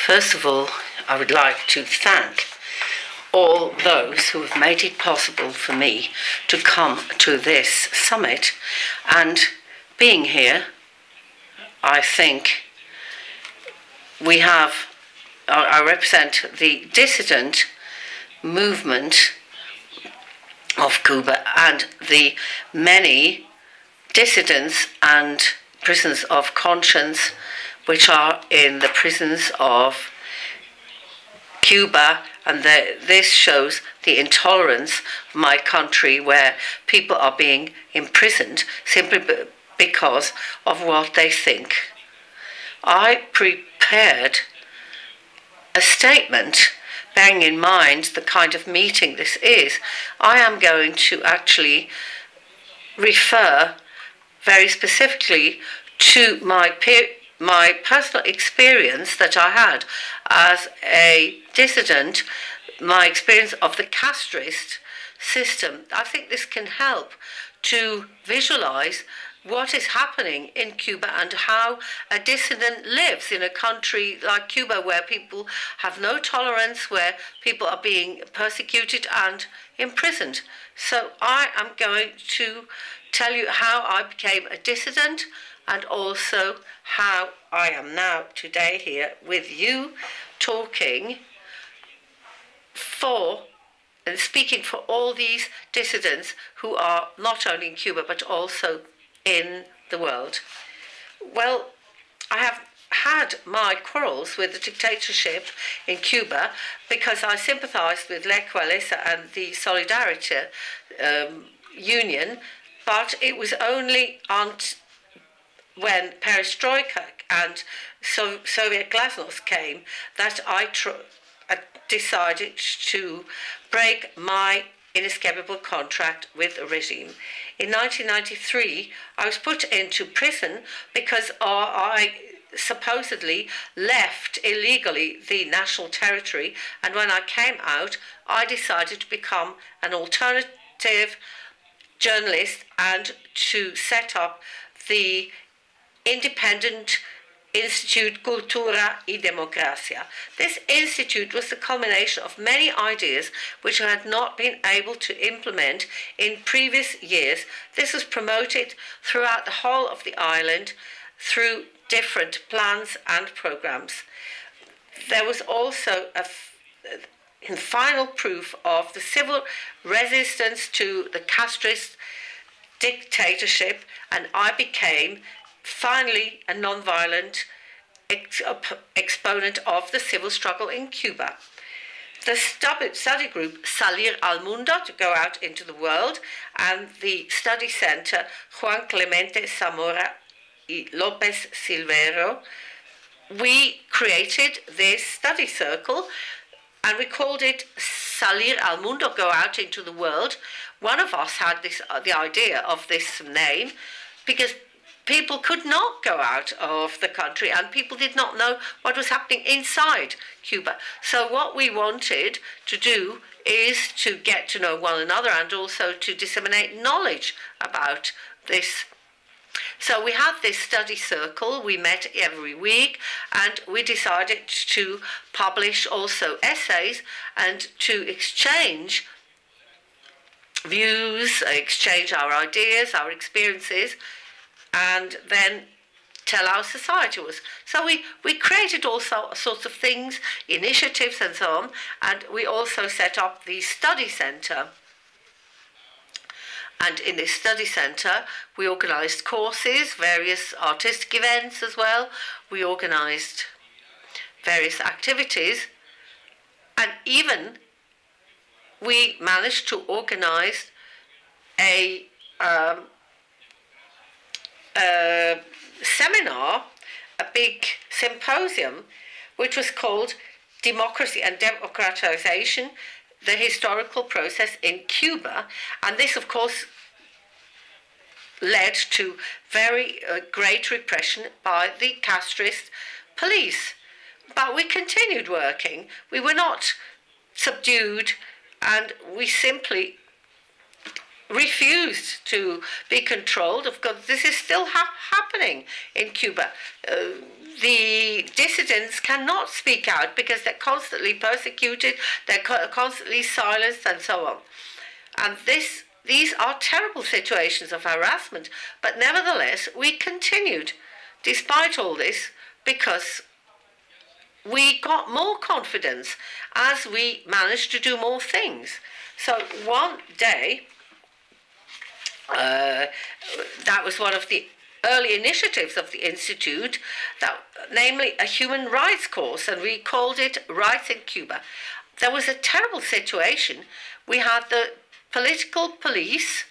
First of all, I would like to thank all those who have made it possible for me to come to this summit, and being here, I think I represent the dissident movement of Cuba and the many dissidents and prisoners of conscience which are in the prisons of Cuba, and this shows the intolerance of my country, where people are being imprisoned simply because of what they think. I prepared a statement bearing in mind the kind of meeting this is. I am going to actually refer very specifically to my personal experience that I had as a dissident, my experience of the castrist system. I think this can help to visualize what is happening in Cuba and how a dissident lives in a country like Cuba, where people have no tolerance, where people are being persecuted and imprisoned. So I am going to tell you how I became a dissident, and also how I am now today here with you, talking for and speaking for all these dissidents who are not only in Cuba but also in the world. Well, I have had my quarrels with the dictatorship in Cuba because I sympathized with Lech Walesa and the Solidarity Union, but it was only when perestroika and Soviet glasnost came that I decided to break my inescapable contract with the regime. In 1993, I was put into prison because I supposedly left illegally the national territory, and when I came out, I decided to become an alternative journalist and to set up the Independent Institute Cultura y Democracia. This institute was the culmination of many ideas which I had not been able to implement in previous years. This was promoted throughout the whole of the island through different plans and programs. There was also a final proof of the civil resistance to the castrist dictatorship, and I became finally a non-violent exponent of the civil struggle in Cuba. The study group Salir al Mundo, to go out into the world, and the study center Juan Clemente Zamora y Lopez Silvero, we created this study circle and we called it Salir al Mundo, go out into the world. One of us had the idea of this name because people could not go out of the country and people did not know what was happening inside Cuba. So what we wanted to do is to get to know one another and also to disseminate knowledge about this. So we had this study circle, we met every week, and we decided to publish also essays and to exchange views, exchange our ideas, our experiences, and then tell our society was. So we created all sorts of things, initiatives and so on, and we also set up the study center. And in this study center, we organized courses, various artistic events as well. We organized various activities, and even we managed to organize a seminar, a big symposium, which was called Democracy and Democratization, the Historical Process in Cuba. And this, of course, led to very great repression by the castrist police. But we continued working. We were not subdued, and we simply refused to be controlled. Of course, this is still happening in Cuba. the dissidents cannot speak out because they're constantly persecuted, they're constantly silenced, and so on. And these are terrible situations of harassment, but nevertheless we continued despite all this, because we got more confidence as we managed to do more things. So one day, that was one of the early initiatives of the Institute, namely a human rights course, and we called it Rights in Cuba. There was a terrible situation. We had the political police.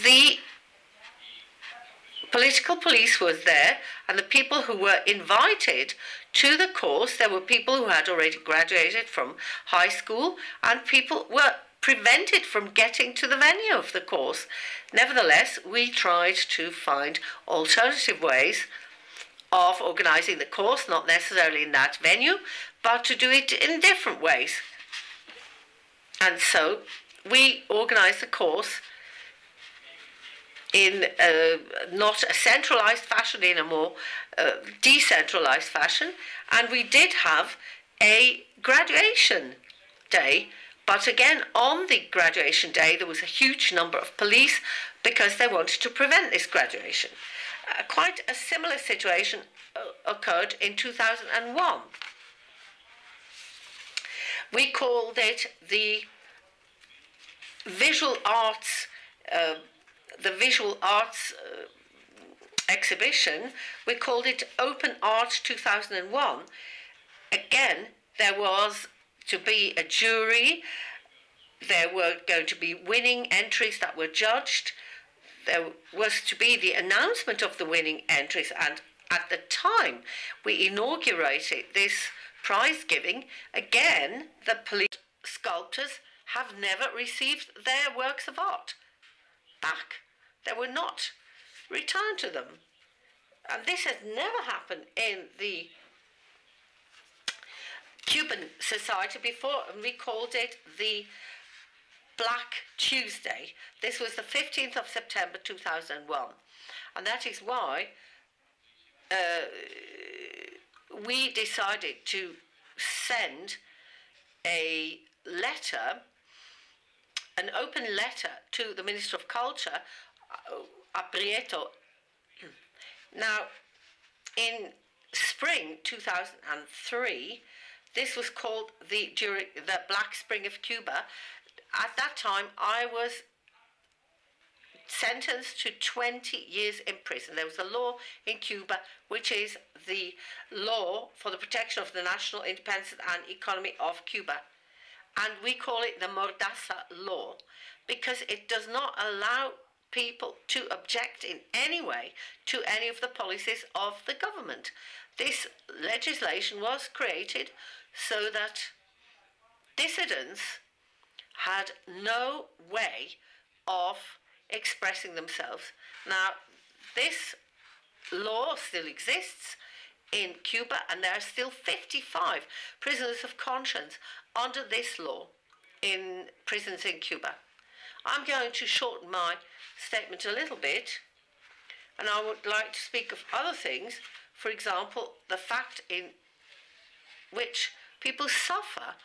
The political police was there, and the people who were invited to the course, there were people who had already graduated from high school, and people were prevented from getting to the venue of the course. Nevertheless, we tried to find alternative ways of organising the course, not necessarily in that venue, but to do it in different ways. And so we organised the course in not a centralised fashion, in a more decentralised fashion, and we did have a graduation day. But again, on the graduation day, there was a huge number of police because they wanted to prevent this graduation. Quite a similar situation occurred in 2001. We called it the visual arts exhibition. We called it Open Art 2001. Again, there was to be a jury. There were going to be winning entries that were judged. There was to be the announcement of the winning entries, and at the time we inaugurated this prize giving, again, the police sculptors have never received their works of art back. They were not returned to them. And this has never happened in the Cuban society before, and we called it the Black Tuesday. This was the 15th of September 2001. And that is why we decided to send a letter, an open letter to the Minister of Culture, Prieto. Now, in spring 2003, this was called the Black Spring of Cuba. At that time, I was sentenced to 20 years in prison. There was a law in Cuba which is the law for the protection of the national independence and economy of Cuba. And we call it the Mordaza law because it does not allow people to object in any way to any of the policies of the government. This legislation was created so that dissidents had no way of expressing themselves. Now, this law still exists in Cuba, and there are still 55 prisoners of conscience under this law in prisons in Cuba. I'm going to shorten my statement a little bit, and I would like to speak of other things. For example, the fact in which people suffer.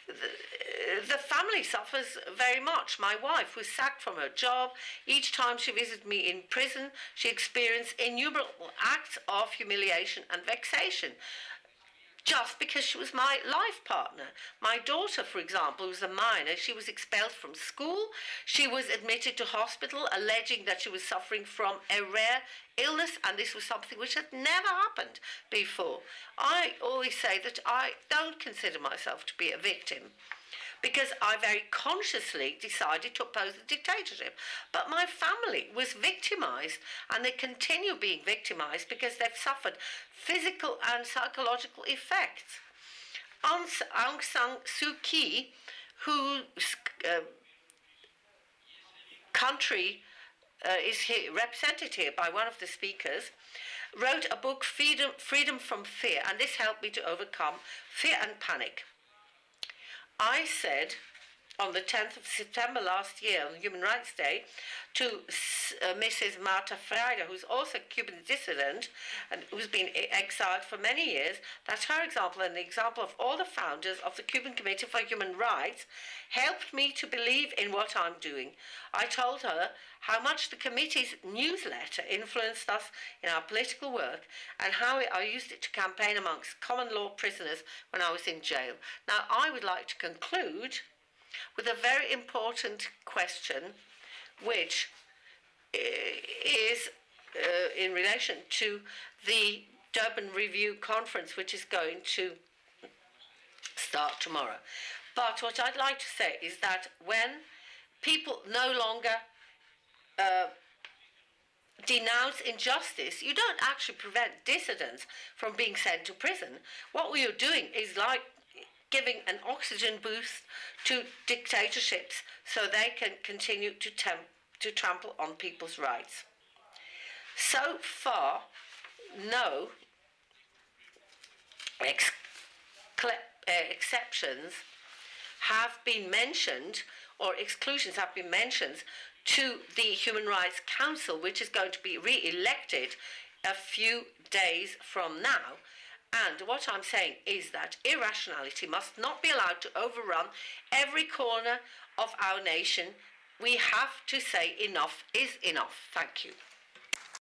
The family suffers very much. My wife was sacked from her job. Each time she visited me in prison, she experienced innumerable acts of humiliation and vexation, just because she was my life partner. My daughter, for example, was a minor. She was expelled from school. She was admitted to hospital, alleging that she was suffering from a rare illness, and this was something which had never happened before. I always say that I don't consider myself to be a victim, because I very consciously decided to oppose the dictatorship. But my family was victimized, and they continue being victimized because they've suffered physical and psychological effects. Aung San Suu Kyi, whose country is here, represented here by one of the speakers, wrote a book, Freedom from Fear, and this helped me to overcome fear and panic. I said on the 10th of September last year, on Human Rights Day, to Mrs. Marta Freire, who's also a Cuban dissident and who's been exiled for many years, that her example and the example of all the founders of the Cuban Committee for Human Rights helped me to believe in what I'm doing. I told her how much the committee's newsletter influenced us in our political work and how I used it to campaign amongst common law prisoners when I was in jail. Now, I would like to conclude with a very important question, which is in relation to the Durban Review Conference, which is going to start tomorrow. But what I'd like to say is that when people no longer denounce injustice, you don't actually prevent dissidents from being sent to prison. What we are doing is like giving an oxygen boost to dictatorships so they can continue to trample on people's rights. So far, no exceptions have been mentioned, or exclusions have been mentioned, to the Human Rights Council, which is going to be re-elected a few days from now. And what I'm saying is that irrationality must not be allowed to overrun every corner of our nation. We have to say enough is enough. Thank you.